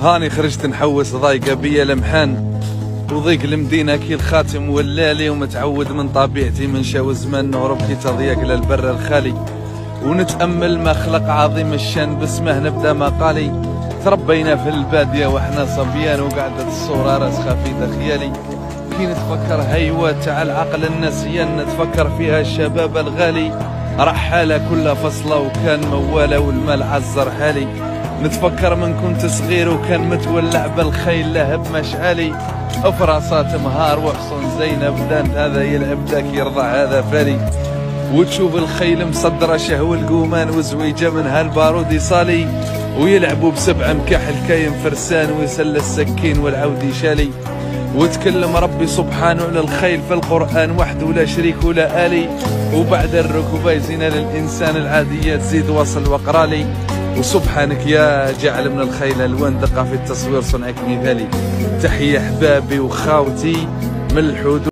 هاني خرجت نحوس ضايقه بيا لمحان، وضيق المدينه كي الخاتم ولالي، ومتعود من طبيعتي من شاو زمان نهرب كي تضيق للبر الخالي، ونتامل ما خلق عظيم الشان باسمه نبدا مقالي. تربينا في الباديه واحنا صبيان، وقعدت الصوره راسخه في خيالي، كي نتفكر هيوة تاع العقل النسيان، نتفكر فيها الشباب الغالي، رحالة كل فصلة وكان موالة والمال عزر حالي. نتفكر من كنت صغير وكان متولع بالخيل لهب مشعالي، افراسات مهار وحصن زينب دان، هذا يلعب ذاك يرضى هذا فالي، وتشوف الخيل مصدرة شهو القومان وزويجة من هالبارود يصالي، ويلعبوا بسبع مكاحل كاين فرسان ويسل السكين والعود يشالي. وتكلم ربي سبحانه على الخيل في القرآن وحده لا شريك ولا آلي، وبعد الركوب يزين للإنسان العادية تزيد وصل وقرالي. وسبحانك يا جعل من الخيل ألوان دقة في التصوير صنعك مثالي. تحية أحبابي وخاوتي من الحدود.